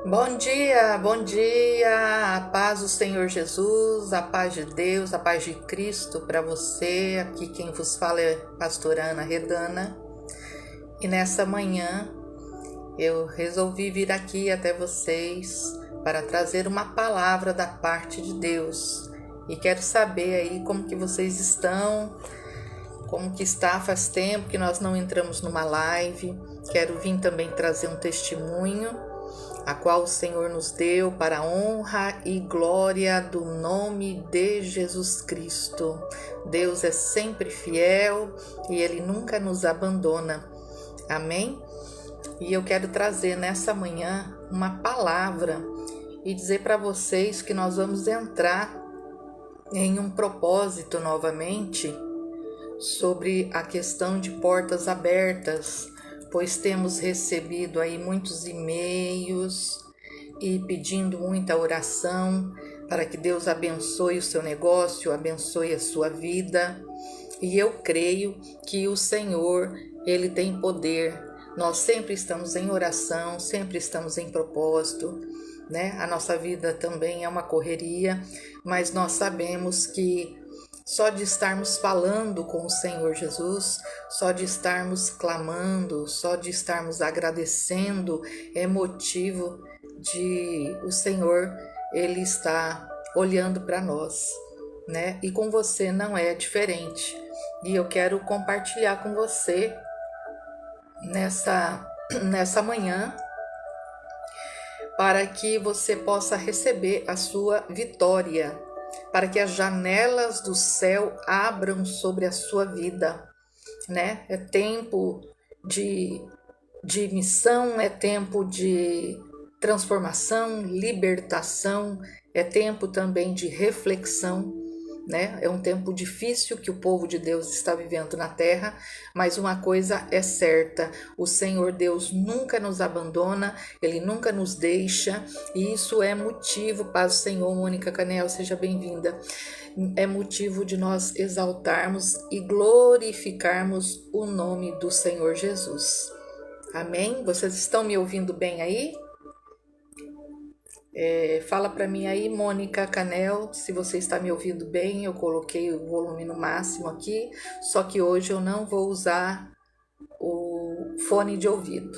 Bom dia, a paz do Senhor Jesus, a paz de Deus, a paz de Cristo para você. Aqui quem vos fala é pastora Ana Redana. E nessa manhã eu resolvi vir aqui até vocês para trazer uma palavra da parte de Deus. E quero saber aí como que vocês estão, como que está, faz tempo que nós não entramos numa live. Quero vir também trazer um testemunho a qual o Senhor nos deu para a honra e glória do nome de Jesus Cristo. Deus é sempre fiel e Ele nunca nos abandona. Amém? E eu quero trazer nessa manhã uma palavra e dizer para vocês que nós vamos entrar em um propósito novamente sobre a questão de portas abertas, pois temos recebido aí muitos e-mails e pedindo muita oração para que Deus abençoe o seu negócio, abençoe a sua vida. E eu creio que o Senhor, Ele tem poder. Nós sempre estamos em oração, sempre estamos em propósito, né? A nossa vida também é uma correria, mas nós sabemos que só de estarmos falando com o Senhor Jesus, só de estarmos clamando, só de estarmos agradecendo, é motivo de o Senhor, Ele está olhando para nós, né? E com você não é diferente. E eu quero compartilhar com você nessa manhã, para que você possa receber a sua vitória, para que as janelas do céu abram sobre a sua vida, né? É tempo de missão, é tempo de transformação, libertação, é tempo também de reflexão, né? É um tempo difícil que o povo de Deus está vivendo na terra, mas uma coisa é certa: o Senhor Deus nunca nos abandona, Ele nunca nos deixa, e isso é motivo, paz do Senhor. Mônica Canel, seja bem-vinda. É motivo de nós exaltarmos e glorificarmos o nome do Senhor Jesus. Amém? Vocês estão me ouvindo bem aí? Fala para mim aí, Mônica Canel, se você está me ouvindo bem. Eu coloquei o volume no máximo aqui, só que hoje eu não vou usar o fone de ouvido.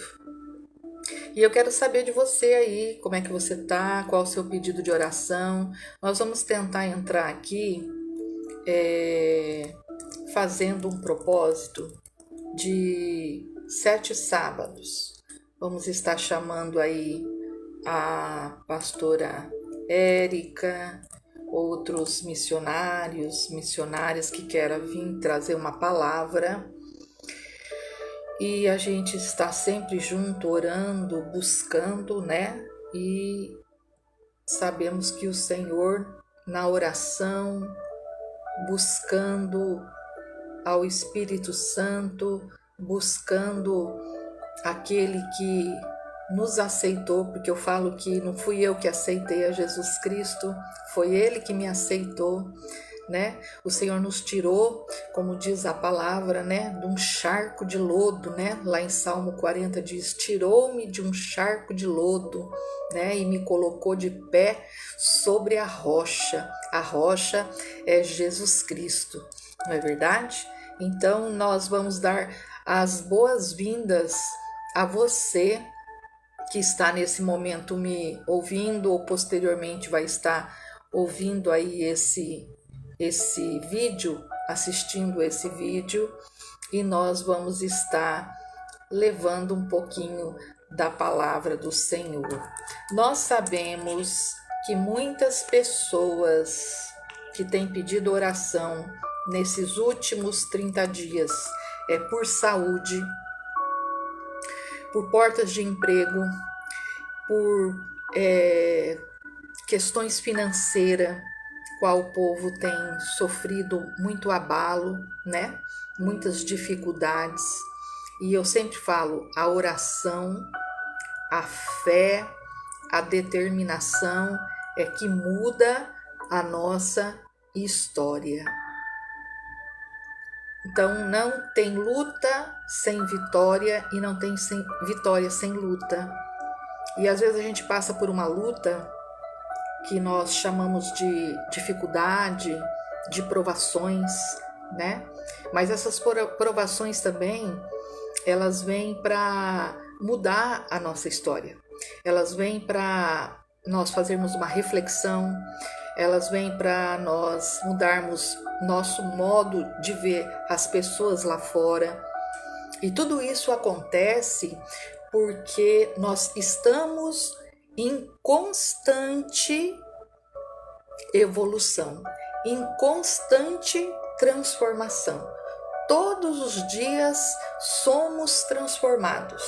E eu quero saber de você aí, como é que você tá, qual o seu pedido de oração. Nós vamos tentar entrar aqui fazendo um propósito de 7 sábados. Vamos estar chamando aí a pastora Érica, outros missionárias que queiram vir trazer uma palavra. E a gente está sempre junto, orando, buscando, né? E sabemos que o Senhor, na oração, buscando ao Espírito Santo, buscando aquele que nos aceitou, porque eu falo que não fui eu que aceitei a Jesus Cristo, foi Ele que me aceitou, né? O Senhor nos tirou, como diz a palavra, né, de um charco de lodo, né? Lá em Salmo 40 diz: tirou-me de um charco de lodo, né? E me colocou de pé sobre a rocha. A rocha é Jesus Cristo, não é verdade? Então nós vamos dar as boas-vindas a você que está nesse momento me ouvindo, ou posteriormente vai estar ouvindo aí esse vídeo, assistindo esse vídeo, e nós vamos estar levando um pouquinho da palavra do Senhor. Nós sabemos que muitas pessoas que têm pedido oração nesses últimos 30 dias é por saúde, por portas de emprego, por questões financeiras, qual o povo tem sofrido muito abalo, né? Muitas dificuldades. E eu sempre falo, a oração, a fé, a determinação é que muda a nossa história. Então não tem luta sem vitória e não tem vitória sem luta. E às vezes a gente passa por uma luta que nós chamamos de dificuldade, de provações, né? Mas essas provações também, elas vêm para mudar a nossa história. Elas vêm para nós fazermos uma reflexão, elas vêm para nós mudarmos nosso modo de ver as pessoas lá fora. E tudo isso acontece porque nós estamos em constante evolução, em constante transformação. Todos os dias somos transformados.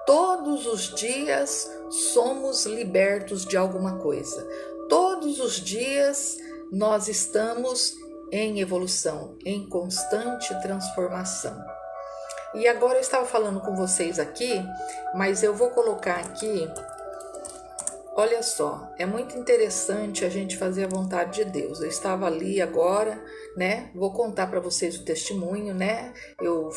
Todos os dias somos libertos de alguma coisa. Todos os dias nós estamos em evolução, em constante transformação. E agora eu estava falando com vocês aqui, mas eu vou colocar aqui, olha só, é muito interessante a gente fazer a vontade de Deus. Eu estava ali agora, né? Vou contar para vocês o testemunho, né? Eu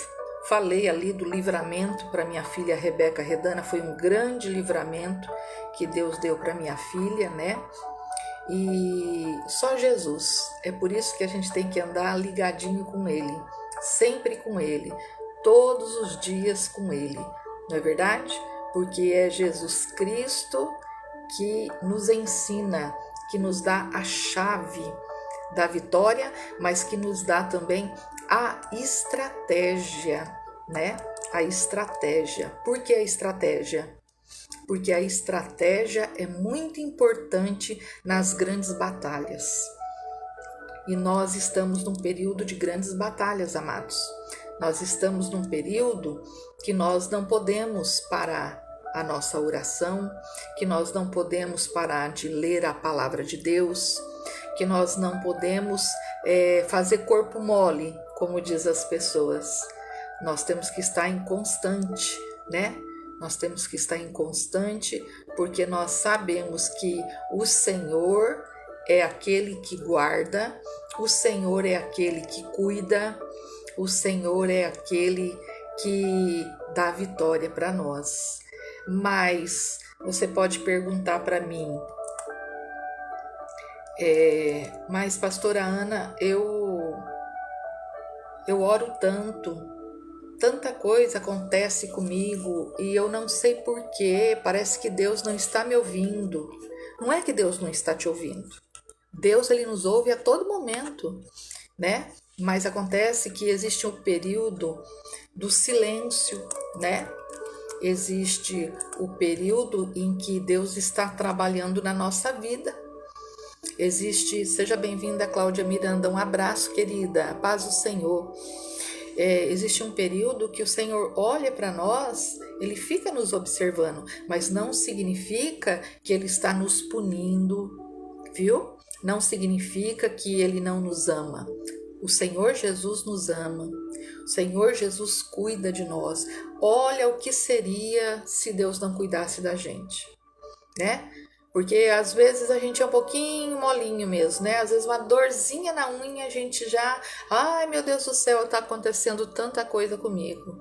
falei ali do livramento para minha filha Rebeca Redana, foi um grande livramento que Deus deu para minha filha, né? E só Jesus, é por isso que a gente tem que andar ligadinho com Ele, sempre com Ele, todos os dias com Ele, não é verdade? Porque é Jesus Cristo que nos ensina, que nos dá a chave da vitória, mas que nos dá também a estratégia, né? A estratégia. Por que a estratégia? Porque a estratégia é muito importante nas grandes batalhas. E nós estamos num período de grandes batalhas, amados. Nós estamos num período que nós não podemos parar a nossa oração, que nós não podemos parar de ler a palavra de Deus, que nós não podemos fazer corpo mole, como diz as pessoas. Nós temos que estar em constante, né? Nós temos que estar em constante, porque nós sabemos que o Senhor é aquele que guarda, o Senhor é aquele que cuida, o Senhor é aquele que dá vitória para nós. Mas você pode perguntar para mim, mas pastora Ana, eu oro tanto, tanta coisa acontece comigo e eu não sei porquê, parece que Deus não está me ouvindo. Não é que Deus não está te ouvindo. Deus, ele nos ouve a todo momento, né? Mas acontece que existe um período do silêncio, né? Existe o período em que Deus está trabalhando na nossa vida. Seja bem-vinda, Cláudia Miranda, um abraço, querida, a paz do Senhor. Existe um período que o Senhor olha para nós, Ele fica nos observando, mas não significa que Ele está nos punindo, viu? Não significa que Ele não nos ama. O Senhor Jesus nos ama, o Senhor Jesus cuida de nós. Olha o que seria se Deus não cuidasse da gente, né? Porque às vezes a gente é um pouquinho molinho mesmo, né? Às vezes uma dorzinha na unha a gente já... Ai, meu Deus do céu, tá acontecendo tanta coisa comigo.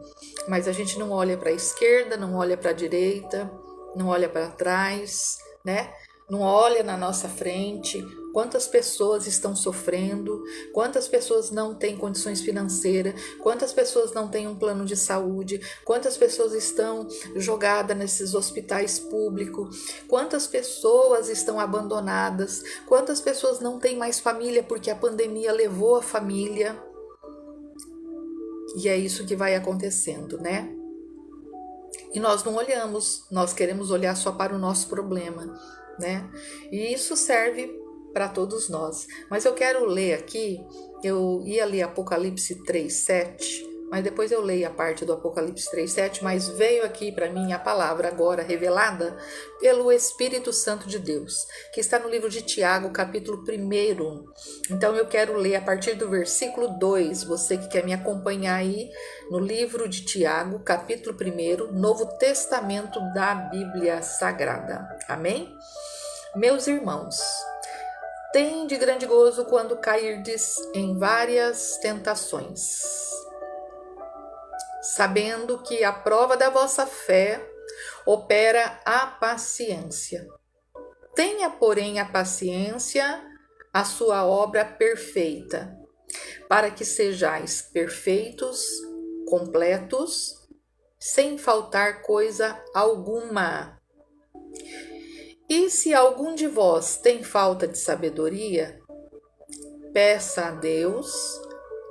Mas a gente não olha para a esquerda, não olha para a direita, não olha para trás, né? Não olha na nossa frente, quantas pessoas estão sofrendo, quantas pessoas não têm condições financeiras, quantas pessoas não têm um plano de saúde, quantas pessoas estão jogadas nesses hospitais públicos, quantas pessoas estão abandonadas, quantas pessoas não têm mais família porque a pandemia levou a família. E é isso que vai acontecendo, né? E nós não olhamos, nós queremos olhar só para o nosso problema, né? E isso serve para todos nós. Mas eu quero ler aqui, eu ia ler Apocalipse 3:7, mas depois eu leio a parte do Apocalipse 3:7, mas veio aqui para mim a palavra agora revelada pelo Espírito Santo de Deus, que está no livro de Tiago, capítulo 1. Então eu quero ler a partir do versículo 2, você que quer me acompanhar aí no livro de Tiago, capítulo 1, Novo Testamento da Bíblia Sagrada. Amém? Meus irmãos, tende grande gozo quando cairdes em várias tentações, sabendo que a prova da vossa fé, opera a paciência. Tenha, porém, a paciência, a sua obra perfeita, para que sejais perfeitos, completos, sem faltar coisa alguma. E se algum de vós tem falta de sabedoria, peça a Deus,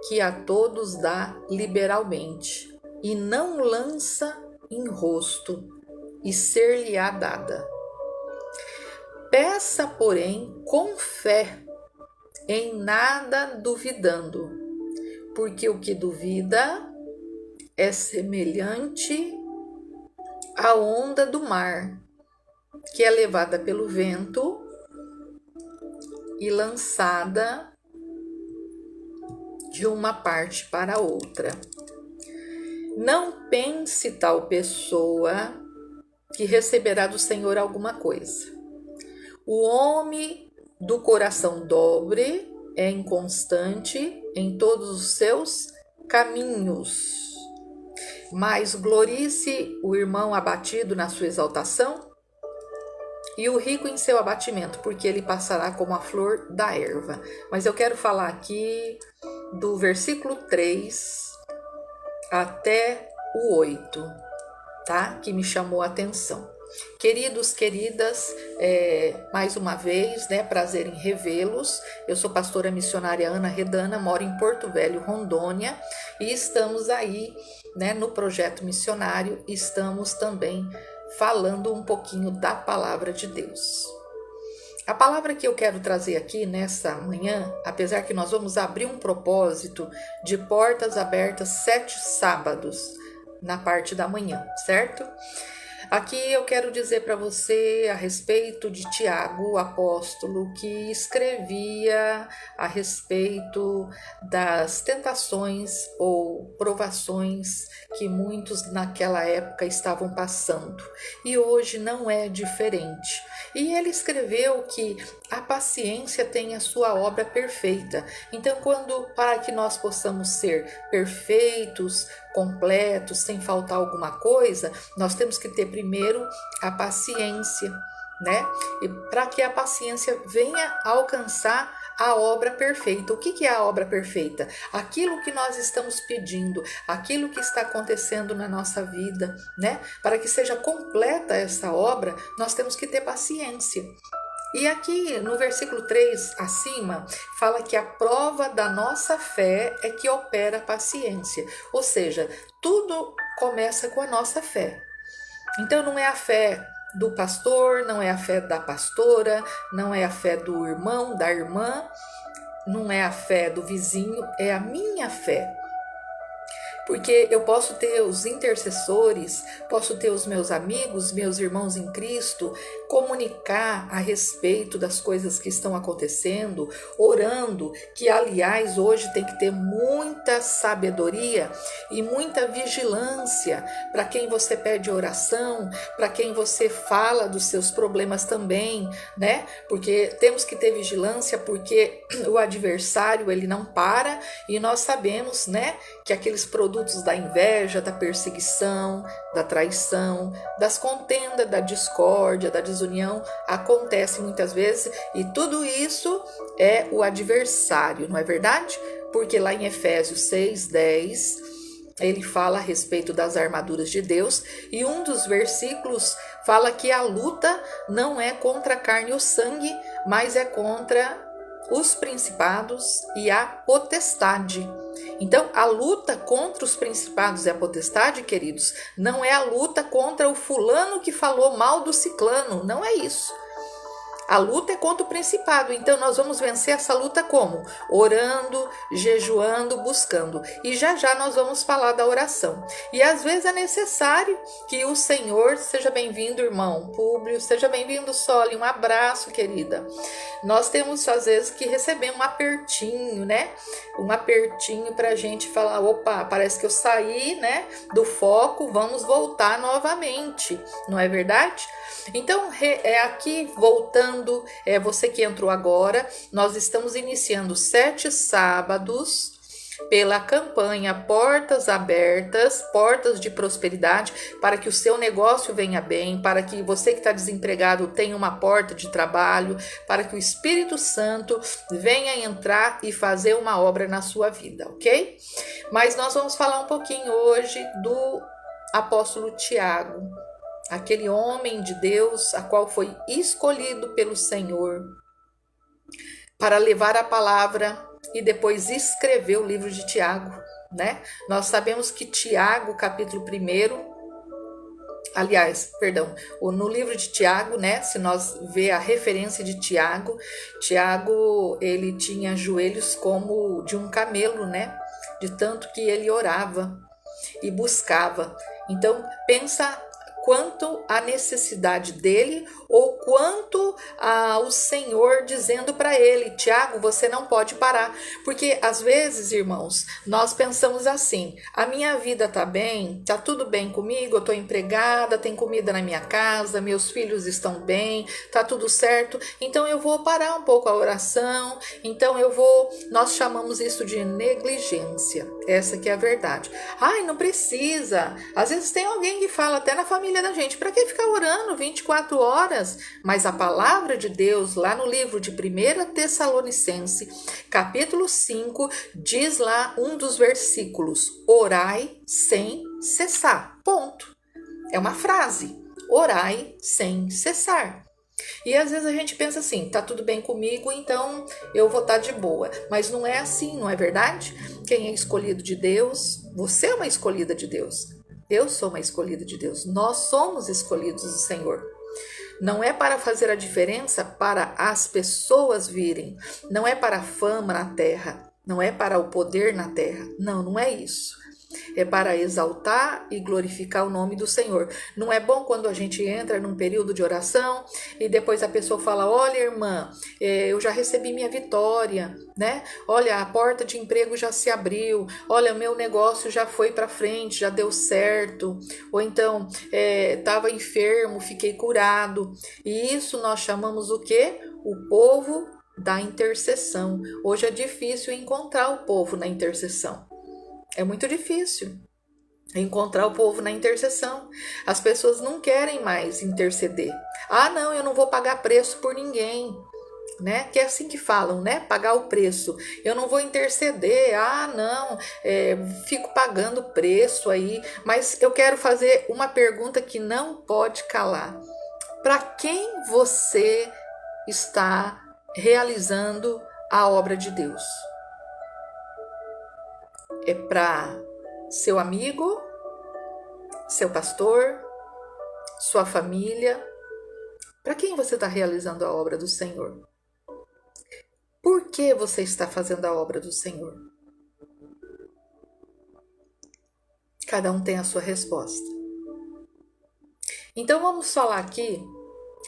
que a todos dá liberalmente, e não lança em rosto, e ser-lhe-á dada. Peça, porém, com fé, em nada duvidando, porque o que duvida é semelhante à onda do mar, que é levada pelo vento e lançada de uma parte para outra. Não pense tal pessoa que receberá do Senhor alguma coisa. O homem do coração dobre é inconstante em todos os seus caminhos. Mas glorie-se o irmão abatido na sua exaltação e o rico em seu abatimento, porque ele passará como a flor da erva. Mas eu quero falar aqui do versículo 3 até o 8, tá? Que me chamou a atenção. Queridos, queridas, mais uma vez, né, prazer em revê-los. Eu sou pastora missionária Ana Redana, moro em Porto Velho, Rondônia, e estamos aí, né, no projeto missionário, estamos também falando um pouquinho da palavra de Deus. A palavra que eu quero trazer aqui nessa manhã, apesar que nós vamos abrir um propósito de portas abertas 7 sábados na parte da manhã, certo? Aqui eu quero dizer para você a respeito de Tiago, o apóstolo, que escrevia a respeito das tentações ou provações que muitos naquela época estavam passando. E hoje não é diferente. E ele escreveu que a paciência tem a sua obra perfeita. Então, para que nós possamos ser perfeitos, completos, sem faltar alguma coisa, nós temos que ter primeiro a paciência, né? E para que a paciência venha alcançar a obra perfeita. O que é a obra perfeita? Aquilo que nós estamos pedindo, aquilo que está acontecendo na nossa vida, né? Para que seja completa essa obra, nós temos que ter paciência. E aqui no versículo 3 acima, fala que a prova da nossa fé é que opera a paciência. Ou seja, tudo começa com a nossa fé. Então não é a fé do pastor, não é a fé da pastora, não é a fé do irmão, da irmã, não é a fé do vizinho, é a minha fé. Porque eu posso ter os intercessores, posso ter os meus amigos, meus irmãos em Cristo, comunicar a respeito das coisas que estão acontecendo, orando, que aliás hoje tem que ter muita sabedoria e muita vigilância para quem você pede oração, para quem você fala dos seus problemas também, né? Porque temos que ter vigilância, porque o adversário ele não para e nós sabemos, né, que aqueles produtos da inveja, da perseguição, da traição, das contendas, da discórdia, da desunião, acontece muitas vezes e tudo isso é o adversário, não é verdade? Porque lá em Efésios 6:10, ele fala a respeito das armaduras de Deus e um dos versículos fala que a luta não é contra a carne e o sangue, mas é contra os principados e a potestade. Então, a luta contra os principados e a potestade, queridos, não é a luta contra o fulano que falou mal do ciclano, não é isso. A luta é contra o principado, então nós vamos vencer essa luta como? Orando, jejuando, buscando. E já já nós vamos falar da oração. E às vezes é necessário que o Senhor, seja bem-vindo, irmão Públio, seja bem-vindo, Soli, um abraço, querida. Nós temos às vezes que receber um apertinho, né? Um apertinho pra gente falar, opa, parece que eu saí, né, do foco, vamos voltar novamente, não é verdade? Então, aqui voltando, você que entrou agora, nós estamos iniciando 7 sábados pela campanha Portas Abertas, Portas de Prosperidade, para que o seu negócio venha bem, para que você que está desempregado tenha uma porta de trabalho, para que o Espírito Santo venha entrar e fazer uma obra na sua vida, ok? Mas nós vamos falar um pouquinho hoje do apóstolo Tiago, aquele homem de Deus, a qual foi escolhido pelo Senhor para levar a palavra e depois escrever o livro de Tiago, né? Nós sabemos que Tiago, capítulo 1, no livro de Tiago, né? Se nós ver a referência de Tiago, Tiago, ele tinha joelhos como de um camelo, né? De tanto que ele orava e buscava. Então, pensa quanto a necessidade dele ou quanto o Senhor dizendo para ele: Tiago, você não pode parar. Porque às vezes, irmãos, nós pensamos assim: a minha vida tá bem, tá tudo bem comigo, eu tô empregada, tem comida na minha casa, meus filhos estão bem, tá tudo certo, então eu vou parar um pouco a oração, nós chamamos isso de negligência. Essa que é a verdade. Ai, não precisa. Às vezes tem alguém que fala até na família da gente: para que ficar orando 24 horas? Mas a palavra de Deus, lá no livro de 1 Tessalonicense, capítulo 5, diz lá um dos versículos: orai sem cessar. Ponto. É uma frase. Orai sem cessar. E às vezes a gente pensa assim: tá tudo bem comigo, então eu vou estar de boa. Mas não é assim, não é verdade? Quem é escolhido de Deus, você é uma escolhida de Deus. Eu sou uma escolhida de Deus. Nós somos escolhidos do Senhor. Não é para fazer a diferença para as pessoas virem. Não é para a fama na terra. Não é para o poder na terra. Não, não é isso. É para exaltar e glorificar o nome do Senhor. Não é bom quando a gente entra num período de oração e depois a pessoa fala: olha, irmã, eu já recebi minha vitória, né? Olha, a porta de emprego já se abriu. Olha, o meu negócio já foi para frente, já deu certo. Ou então, estava enfermo, fiquei curado. E isso nós chamamos o quê? O povo da intercessão. Hoje é difícil encontrar o povo na intercessão. É muito difícil encontrar o povo na intercessão. As pessoas não querem mais interceder. Ah, não, eu não vou pagar preço por ninguém, né? Que é assim que falam, né? Pagar o preço. Eu não vou interceder. Ah, não, fico pagando preço aí. Mas eu quero fazer uma pergunta que não pode calar. Para quem você está realizando a obra de Deus? É para seu amigo, seu pastor, sua família? Para quem você está realizando a obra do Senhor? Por que você está fazendo a obra do Senhor? Cada um tem a sua resposta. Então vamos falar aqui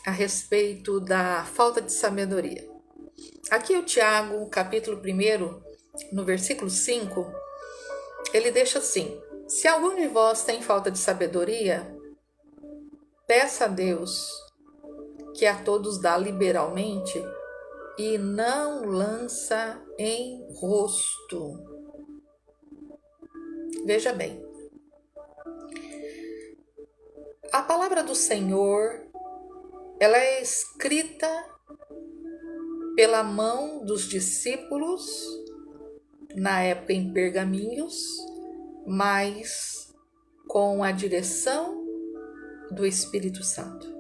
a respeito da falta de sabedoria. Aqui o Tiago, capítulo 1, no versículo 5, ele deixa assim: se algum de vós tem falta de sabedoria, peça a Deus, que a todos dá liberalmente e não lança em rosto. Veja bem, a palavra do Senhor, ela é escrita pela mão dos discípulos, na época em pergaminhos, mas com a direção do Espírito Santo.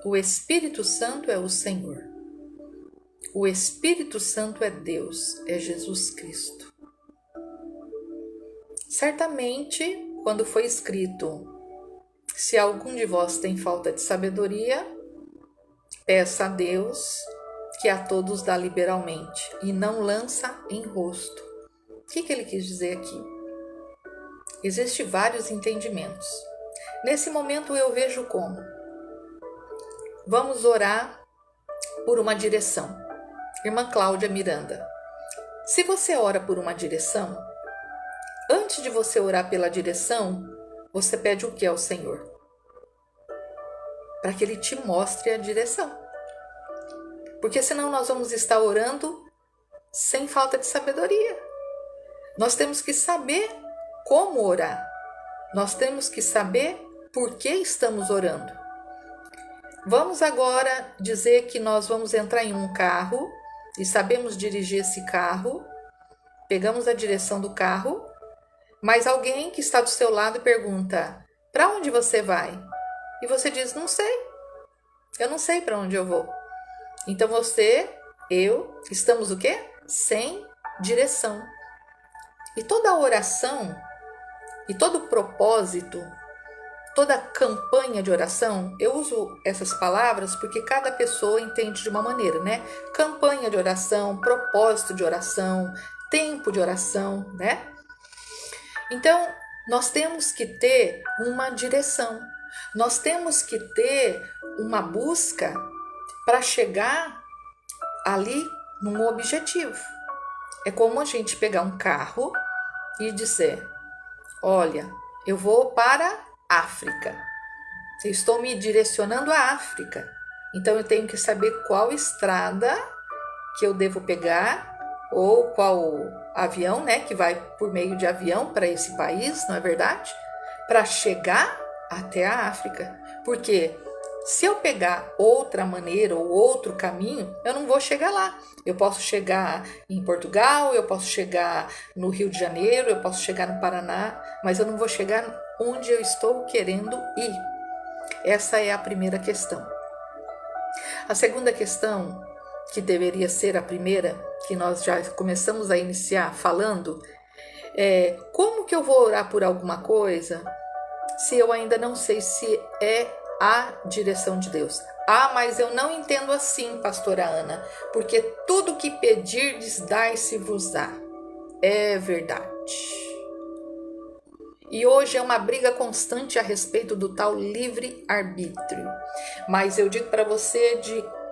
O Espírito Santo é o Senhor. O Espírito Santo é Deus, é Jesus Cristo. Certamente, quando foi escrito: se algum de vós tem falta de sabedoria, peça a Deus, que a todos dá liberalmente e não lança em rosto. O que ele quis dizer aqui? Existem vários entendimentos. Nesse momento eu vejo como: vamos orar por uma direção. Irmã Cláudia Miranda, se você ora por uma direção, antes de você orar pela direção, você pede o que ao Senhor? Para que Ele te mostre a direção. Porque senão nós vamos estar orando sem falta de sabedoria. Nós temos que saber como orar. Nós temos que saber por que estamos orando. Vamos agora dizer que nós vamos entrar em um carro e sabemos dirigir esse carro, pegamos a direção do carro, mas alguém que está do seu lado pergunta: para onde você vai? E você diz: não sei, eu não sei para onde eu vou. Então eu, estamos o quê? Sem direção. E toda oração, e todo propósito, toda campanha de oração, eu uso essas palavras porque cada pessoa entende de uma maneira, né? Campanha de oração, propósito de oração, tempo de oração, né? Então, nós temos que ter uma direção, nós temos que ter uma busca para chegar ali num objetivo. É como a gente pegar um carro e dizer: olha, eu vou para África. Eu estou me direcionando à África. Então eu tenho que saber qual estrada que eu devo pegar ou qual avião, né, que vai por meio de avião para esse país, não é verdade? Para chegar até a África. Porque se eu pegar outra maneira ou outro caminho, eu não vou chegar lá. Eu posso chegar em Portugal, eu posso chegar no Rio de Janeiro, eu posso chegar no Paraná, mas eu não vou chegar onde eu estou querendo ir. Essa é a primeira questão. A segunda questão, que deveria ser a primeira, que nós já começamos a iniciar falando, é: como que eu vou orar por alguma coisa se eu ainda não sei se é a direção de Deus? Ah, mas eu não entendo assim, pastora Ana, porque tudo que pedirdes dai-se-vos-á. É verdade. E hoje é uma briga constante a respeito do tal livre-arbítrio. Mas eu digo para você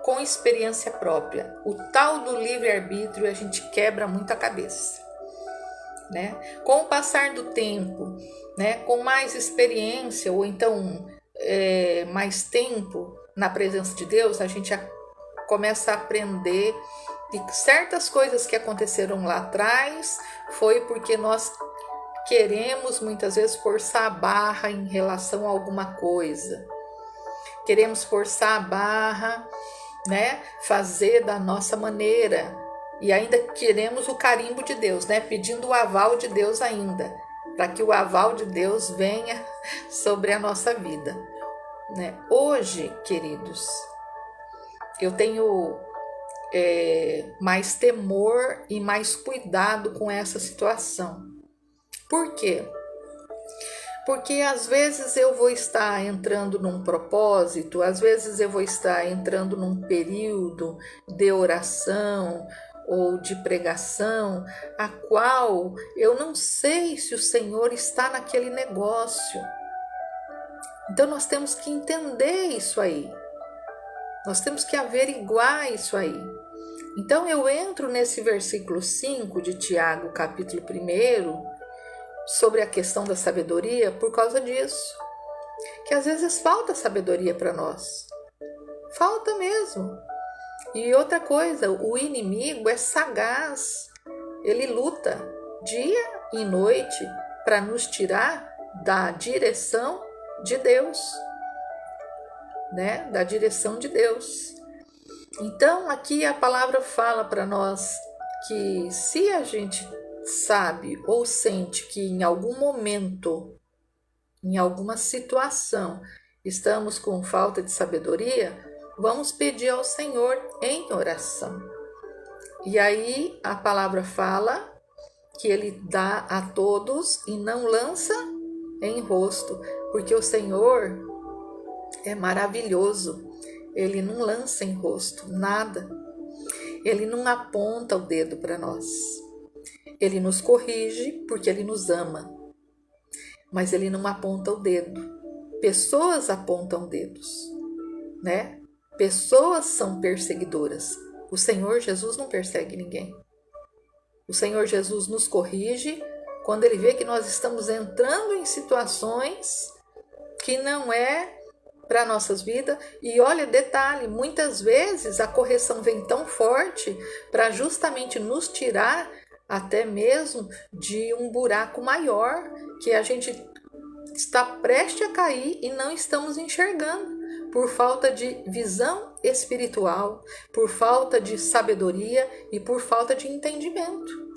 com experiência própria, o tal do livre-arbítrio a gente quebra muito a cabeça, né? Com o passar do tempo, né, com mais experiência ou então mais tempo na presença de Deus, a gente começa a aprender que certas coisas que aconteceram lá atrás foi porque nós queremos muitas vezes forçar a barra em relação a alguma coisa. Queremos forçar a barra, né? Fazer da nossa maneira. E ainda queremos o carimbo de Deus, né? Pedindo o aval de Deus ainda, para que o aval de Deus venha sobre a nossa vida, né? Hoje, queridos, eu tenho mais temor e mais cuidado com essa situação. Por quê? Porque às vezes eu vou estar entrando num propósito, às vezes eu vou estar entrando num período de oração ou de pregação, a qual eu não sei se o Senhor está naquele negócio. Então nós temos que entender isso aí. Nós temos que averiguar isso aí. Então eu entro nesse versículo 5 de Tiago, capítulo 1, sobre a questão da sabedoria por causa disso. Que às vezes falta sabedoria para nós. Falta mesmo. E outra coisa, o inimigo é sagaz. Ele luta dia e noite para nos tirar da direção de Deus, né? Da direção de Deus. Então, aqui a palavra fala para nós que se a gente sabe ou sente que em algum momento, em alguma situação, estamos com falta de sabedoria, vamos pedir ao Senhor em oração. E aí a palavra fala que Ele dá a todos e não lança em rosto, porque o Senhor é maravilhoso. Ele não lança em rosto nada. Ele não aponta o dedo para nós. Ele nos corrige porque Ele nos ama. Mas Ele não aponta o dedo. Pessoas apontam dedos, né? Pessoas são perseguidoras. O Senhor Jesus não persegue ninguém. O Senhor Jesus nos corrige quando Ele vê que nós estamos entrando em situações que não é para nossas vidas. E olha, detalhe, muitas vezes a correção vem tão forte para justamente nos tirar até mesmo de um buraco maior que a gente está prestes a cair e não estamos enxergando, por falta de visão espiritual, por falta de sabedoria e por falta de entendimento.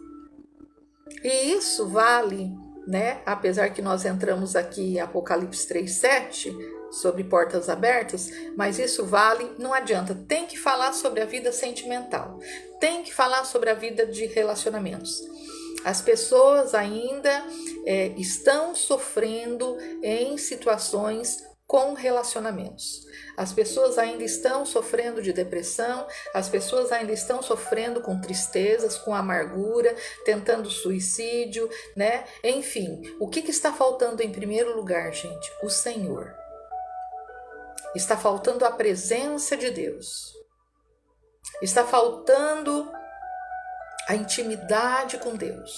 E isso vale, né? Apesar que nós entramos aqui em Apocalipse 3:7 sobre portas abertas, mas isso vale, não adianta, tem que falar sobre a vida sentimental, tem que falar sobre a vida de relacionamentos. As pessoas ainda estão sofrendo em situações com relacionamentos. As pessoas ainda estão sofrendo de depressão, as pessoas ainda estão sofrendo com tristezas, com amargura, tentando suicídio, né? Enfim, o que está faltando em primeiro lugar, gente? O Senhor. Está faltando a presença de Deus. Está faltando a intimidade com Deus.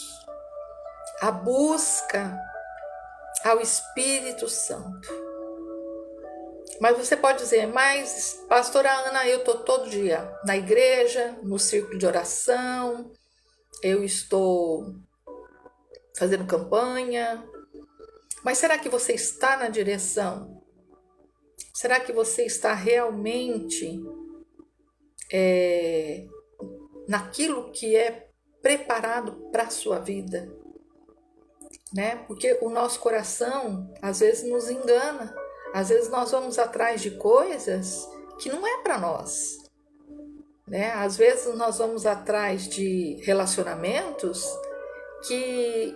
A busca ao Espírito Santo. Mas você pode dizer, mas pastora Ana, eu estou todo dia na igreja, no círculo de oração, eu estou fazendo campanha. Mas será que você está na direção? Será que você está realmente naquilo que é preparado para a sua vida? Né? Porque o nosso coração às vezes nos engana. Às vezes nós vamos atrás de coisas que não é para nós, né? Às vezes nós vamos atrás de relacionamentos e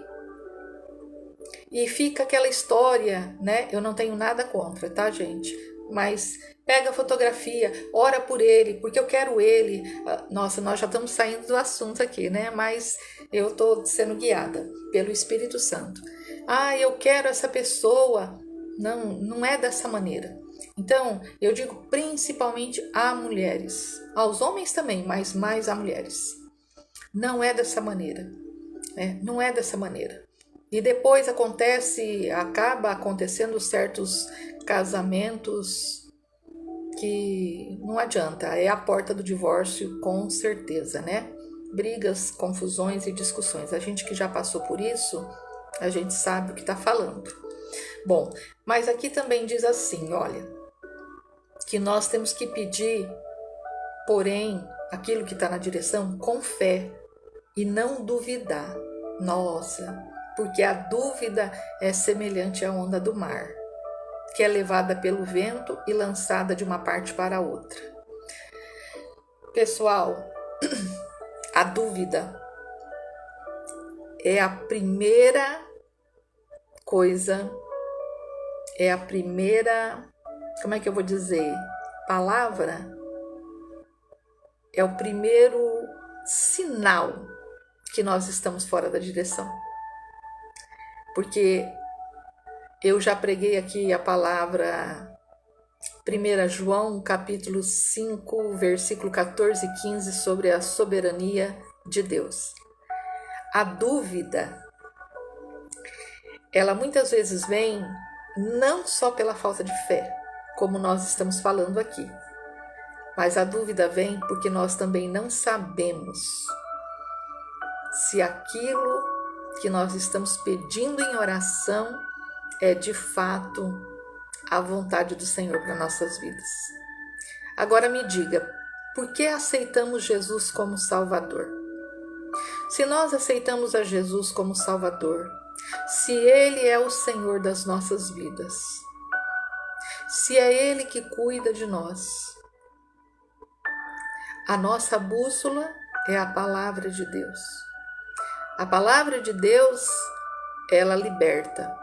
fica aquela história, né? Eu não tenho nada contra, tá, gente? Mas pega a fotografia, ora por ele, porque eu quero ele. Nossa, nós já estamos saindo do assunto aqui, né? Mas eu estou sendo guiada pelo Espírito Santo. Eu quero essa pessoa. Não é dessa maneira. Então, eu digo principalmente a mulheres, aos homens também, mas mais a mulheres. Não é dessa maneira, né? Não é dessa maneira. E depois acaba acontecendo certos casamentos que não adianta, é a porta do divórcio com certeza, né? Brigas, confusões e discussões. A gente que já passou por isso, a gente sabe o que está falando. Bom, mas aqui também diz assim, olha, que nós temos que pedir, porém, aquilo que está na direção com fé e não duvidar. Nossa, porque a dúvida é semelhante à onda do mar, que é levada pelo vento e lançada de uma parte para a outra. Pessoal, a dúvida é a primeira coisa, é a primeira, como é que eu vou dizer, palavra, é o primeiro sinal que nós estamos fora da direção. Porque eu já preguei aqui a palavra 1 João, capítulo 5, versículo 14 e 15, sobre a soberania de Deus. A dúvida, ela muitas vezes vem não só pela falta de fé, como nós estamos falando aqui, mas a dúvida vem porque nós também não sabemos se aquilo que nós estamos pedindo em oração é de fato a vontade do Senhor para nossas vidas. Agora me diga, por que aceitamos Jesus como Salvador? Se nós aceitamos a Jesus como Salvador, se Ele é o Senhor das nossas vidas, se é Ele que cuida de nós, a nossa bússola é a palavra de Deus. A palavra de Deus, ela liberta.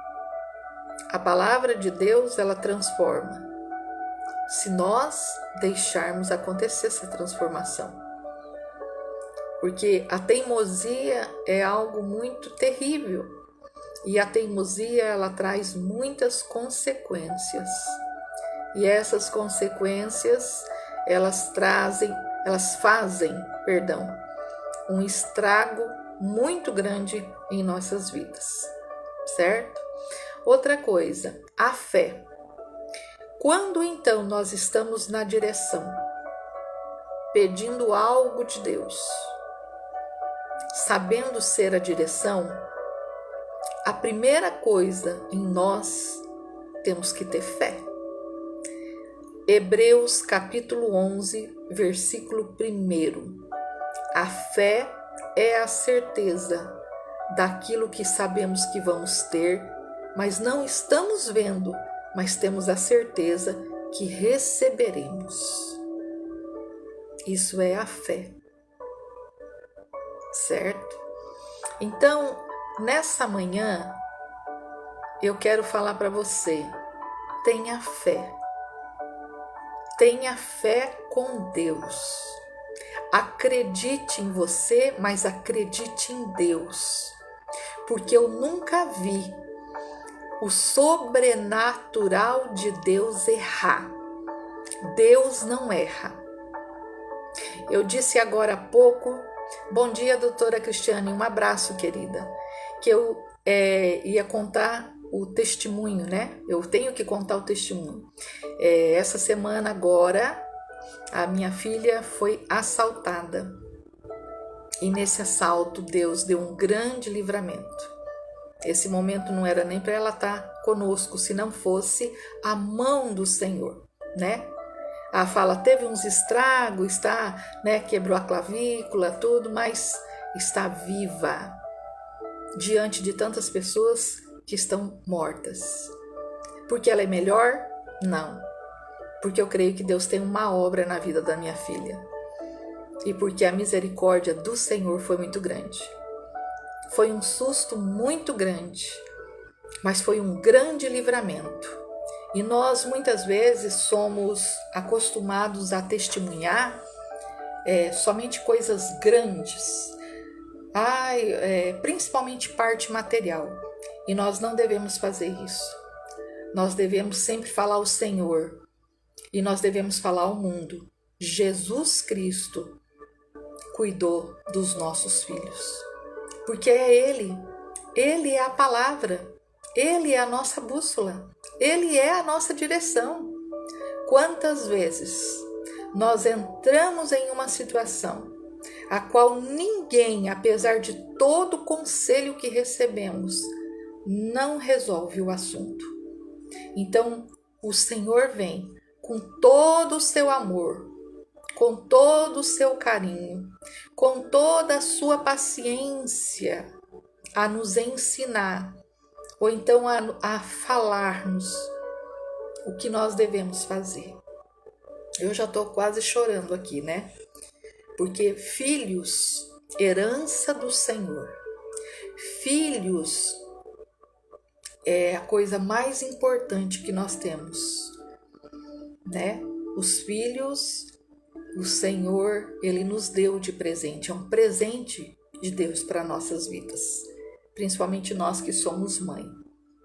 A palavra de Deus, ela transforma. Se nós deixarmos acontecer essa transformação. Porque a teimosia é algo muito terrível. E a teimosia, ela traz muitas consequências. E essas consequências, elas fazem um estrago muito grande em nossas vidas, certo? Outra coisa, a fé. Quando então nós estamos na direção, pedindo algo de Deus, sabendo ser a direção, a primeira coisa em nós temos que ter fé. Hebreus capítulo 11, versículo 1. A fé é a certeza daquilo que sabemos que vamos ter, mas não estamos vendo, mas temos a certeza que receberemos. Isso é a fé, certo? Então, nessa manhã, eu quero falar para você, tenha fé. Tenha fé com Deus. Acredite em você, mas acredite em Deus. Porque eu nunca vi o sobrenatural de Deus errar. Deus não erra. Eu disse agora há pouco, bom dia, doutora Cristiane, um abraço, querida, que eu ia contar o testemunho, né? Eu tenho que contar o testemunho. Essa semana agora, a minha filha foi assaltada. E nesse assalto, Deus deu um grande livramento. Esse momento não era nem para ela estar conosco, se não fosse a mão do Senhor, né? A fala teve uns estragos, está, né? Quebrou a clavícula, tudo, mas está viva diante de tantas pessoas que estão mortas. Porque ela é melhor? Não. Porque eu creio que Deus tem uma obra na vida da minha filha. E porque a misericórdia do Senhor foi muito grande. Foi um susto muito grande, mas foi um grande livramento. E nós muitas vezes somos acostumados a testemunhar somente coisas grandes, principalmente parte material. E nós não devemos fazer isso. Nós devemos sempre falar ao Senhor e nós devemos falar ao mundo. Jesus Cristo cuidou dos nossos filhos, porque é Ele é a palavra, Ele é a nossa bússola, Ele é a nossa direção. Quantas vezes nós entramos em uma situação a qual ninguém, apesar de todo o conselho que recebemos, não resolve o assunto. Então, o Senhor vem com todo o seu amor, com todo o seu carinho, com toda a sua paciência a nos ensinar, ou então a falar-nos o que nós devemos fazer. Eu já estou quase chorando aqui, né? Porque filhos, herança do Senhor. Filhos é a coisa mais importante que nós temos, né? Os filhos, o Senhor, Ele nos deu de presente. É um presente de Deus para nossas vidas. Principalmente nós que somos mãe.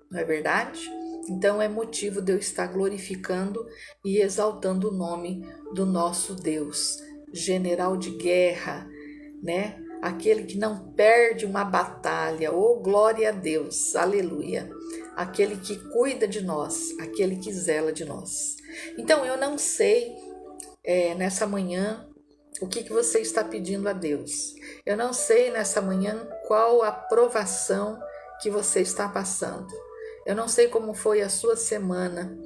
Não é verdade? Então é motivo de eu estar glorificando e exaltando o nome do nosso Deus. General de guerra, né? Aquele que não perde uma batalha, oh glória a Deus, aleluia, aquele que cuida de nós, aquele que zela de nós. Então eu não sei nessa manhã o que você está pedindo a Deus, eu não sei nessa manhã qual a provação que você está passando, eu não sei como foi a sua semana,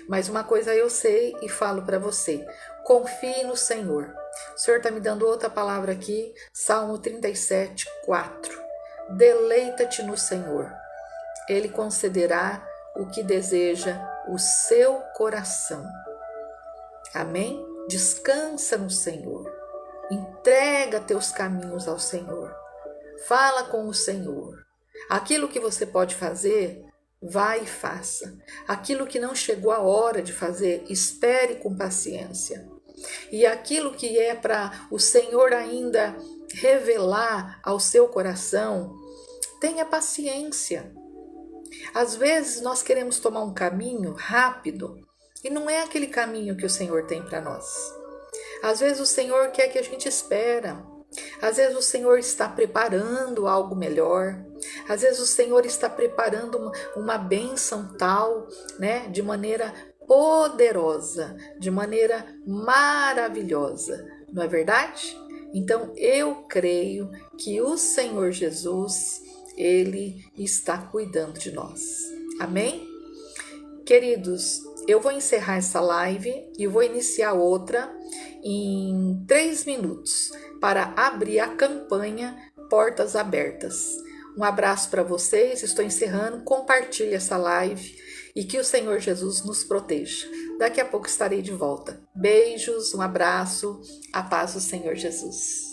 mas uma coisa eu sei e falo para você, confie no Senhor. O Senhor está me dando outra palavra aqui, Salmo 37, 4. Deleita-te no Senhor, Ele concederá o que deseja o seu coração. Amém? Descansa no Senhor, entrega teus caminhos ao Senhor, fala com o Senhor. Aquilo que você pode fazer, vai e faça. Aquilo que não chegou a hora de fazer, espere com paciência. E aquilo que é para o Senhor ainda revelar ao seu coração, tenha paciência. Às vezes nós queremos tomar um caminho rápido e não é aquele caminho que o Senhor tem para nós. Às vezes o Senhor quer que a gente espera. Às vezes o Senhor está preparando algo melhor. Às vezes o Senhor está preparando uma bênção tal, né, de maneira poderosa, de maneira maravilhosa, não é verdade? Então eu creio que o Senhor Jesus, Ele está cuidando de nós. Amém? Queridos, eu vou encerrar essa live e vou iniciar outra em 3 minutos para abrir a campanha Portas Abertas. Um abraço para vocês, estou encerrando, compartilhe essa live e que o Senhor Jesus nos proteja. Daqui a pouco estarei de volta. Beijos, um abraço, a paz do Senhor Jesus.